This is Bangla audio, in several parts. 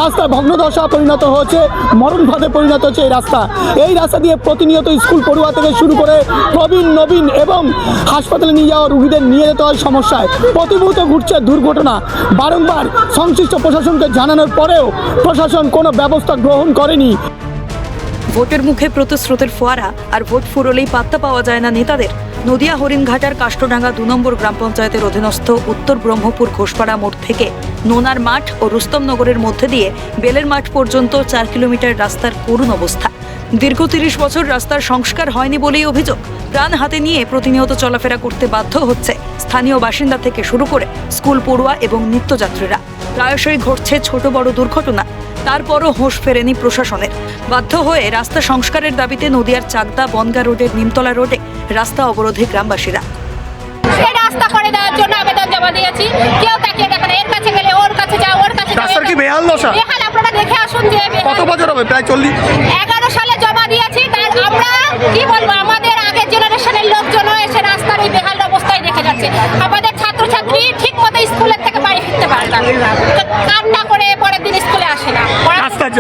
রাস্তা ভগ্নদশা পরিণত হচ্ছে, মরণ ফাঁদে পরিণত হচ্ছে এই রাস্তা দিয়ে প্রতিনিয়ত স্কুল পড়ুয়া থেকে শুরু করে প্রবীণ নবীন এবং হাসপাতালে নিয়ে যাওয়া রোগীদের নিয়ে যেতে হয় সমস্যায়। প্রতিমুহূর্তে ঘটছে দুর্ঘটনা। বারংবার সংশ্লিষ্ট প্রশাসনকে জানানোর পরেও প্রশাসন কোনো ব্যবস্থা গ্রহণ করেনি। ভোটের মুখে প্রতিশ্রুতির ফোয়ারা আর ভোট ফুরলেই পাত্তা পাওয়া যায় না নেতাদের। নদিয়া হরিণঘাটার কাষ্টডাঙ্গা 2 নম্বর গ্রাম পঞ্চায়েতের অধীনস্থ উত্তর ব্রহ্মপুর ঘোষপাড়া মোড় থেকে নোনার মাঠ ও রুস্তমনগরের মধ্যে দিয়ে বেলের মাঠ পর্যন্ত 4 কিলোমিটার রাস্তার করুণ অবস্থা। দীর্ঘ 30 বছর রাস্তার সংস্কার হয়নি বলেই অভিযোগ। প্রাণ হাতে নিয়ে প্রতিনিয়ত চলাফেরা করতে বাধ্য হচ্ছে স্থানীয় বাসিন্দা থেকে শুরু করে স্কুল পড়ুয়া এবং নিত্যযাত্রীরা। প্রায়শই ঘটছে ছোট বড় দুর্ঘটনা, তারপরও হোঁশ ফেরেনি প্রশাসনের। বাধ্য হয়ে রাস্তা সংস্কারের দাবিতে নদিয়ার চাকদা বনগা রোডের নিমতলা রোডে রাস্তা অবরোধে গ্রামবাসীরা। এই রাস্তা করে দেওয়ার জন্য আবেদন জমা দিয়েছি, কেউ তাকিয়ে দেখে না। এর কাছে গেলে ওর কাছে যাও, ওর কাছে যাও। রাস্তার কি বেহাল দশা? বেহাল, আপনারা দেখে আসুন যে কত বছর হবে? প্রায় 40। 11 সালে জমা দিয়েছি। তার আমরা কি বলবো, আমাদের আগের জেনারেশনের লোকজনও এসে রাস্তার এই বেহাল অবস্থায় দেখে যাচ্ছে। আমাদের ছাত্রছাত্রী ঠিক মতো স্কুলের থেকে বাড়ি ফিরতে পারে না, কান্না করে পরের দিন স্কুলে আসে না রাস্তার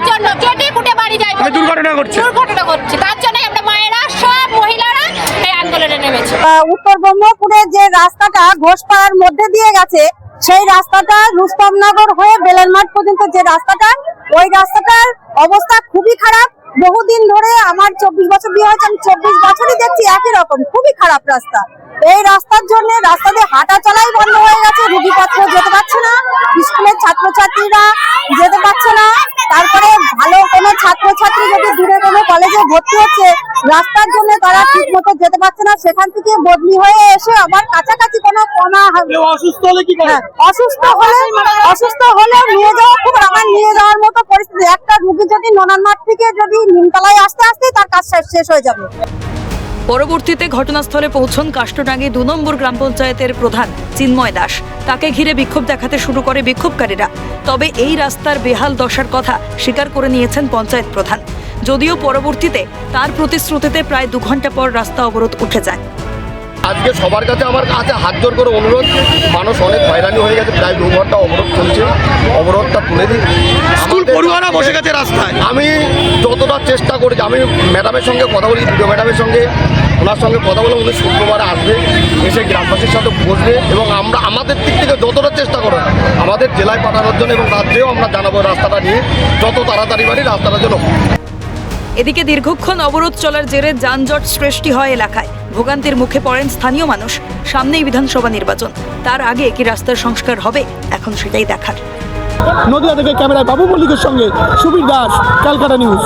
জন্য কেটে কুটে বাড়ি যায়, দুর্ঘটনা ঘটছে। তার জন্য আমরা মায়েরা সব মহিলারা এই আন্দোলনে নেমেছে। উত্তর ব্রহ্মপুরের যে রাস্তাটা ঘোষপাড়ার মধ্যে দিয়ে গেছে, সেই রাস্তাটা রুস্তমনগর হয়ে বেলের মাঠ পর্যন্ত যে রাস্তাটা, ওই রাস্তাটার অবস্থা খুবই খারাপ। বহুদিন ধরে আমার 24 বছর বিয়ে হয়েছে, আমি 24 বছরই দেখছি একই রকম খুবই খারাপ রাস্তা। এই রাস্তার জন্য রাস্তা দিয়ে হাঁটা চলাই বন্ধ হয়ে গেছে, রুগীপত্র যেতে পারছে না, স্কুলের ছাত্রছাত্রীরা যেতে পারছে না। তারপরে ভালো কোনো ছাত্রছাত্রী যদি দূরে কোনো কলেজে ভর্তি হচ্ছে, রাস্তার জন্য তারা ঠিক মতো যেতে পারছে না। সেখান থেকে বদলি হয়ে এসে আবার কাছাকাছি কোনো কমা অসুস্থ হলে কি করে? অসুস্থ হলে নিয়ে যাওয়া খুব আমার নিয়ে যাওয়ার মতো পরিস্থিতি। একটা রুগী যদি নোনার মাঠ থেকে যদি নিমতলায় আসতে আসতে তার কাজ শেষ হয়ে যাবে। পরবর্তীতে ঘটনাস্থলে পৌঁছন কাষ্টডাঙ্গি 2 নম্বর গ্রাম পঞ্চায়েতের প্রধান চিন্ময় দাস। তাকে ঘিরে বিক্ষোভ দেখাতে শুরু করে বিক্ষোভকারীরা। তবে এই রাস্তার বেহাল দশার কথা স্বীকার করে নিয়েছেন পঞ্চায়েত প্রধান, যদিও পরবর্তীতে তার প্রতিশ্রুতিতে প্রায় 2 ঘন্টা পর রাস্তা অবরোধ উঠে যায়। আজকে সবার কাছে আমার কাছে হাত জোর করে অনুরোধ, মানুষ অনেক হয়রানি হয়ে গেছে, প্রায় 2 ঘন্টা অবরোধ চলছে, অবরোধটা তুলে দিই। স্কুল পড়ুয়ারা বসে গেছে রাস্তায়। আমি যতটা চেষ্টা করেছি, আমি ম্যাডামের সঙ্গে কথা বলি, ভিডিও ম্যাডামের সঙ্গে, ওনার সঙ্গে কথা বলে উনি শুক্রবারে আসবে, এসে গ্রামবাসীর সাথে বসবে এবং আমরা আমাদের দিক থেকে যতটা চেষ্টা করব আমাদের জেলায় পাঠানোর জন্য এবং রাজ্যেও আমরা জানাবো রাস্তাটা নিয়ে যত তাড়াতাড়ি পারি রাস্তাটার জন্য। এদিকে দীর্ঘক্ষণ অবরোধ চলার জেরে যানজট সৃষ্টি হয় এলাকায়। ভোগান্তির মুখে পড়েন স্থানীয় মানুষ। সামনেই বিধানসভা নির্বাচন, তার আগে কি রাস্তার সংস্কার হবে এখন সেটাই দেখার। নদিয়া থেকে ক্যামেরায় বাবু মল্লিকের সঙ্গে সুবীর দাস, ক্যালকাটা নিউজ।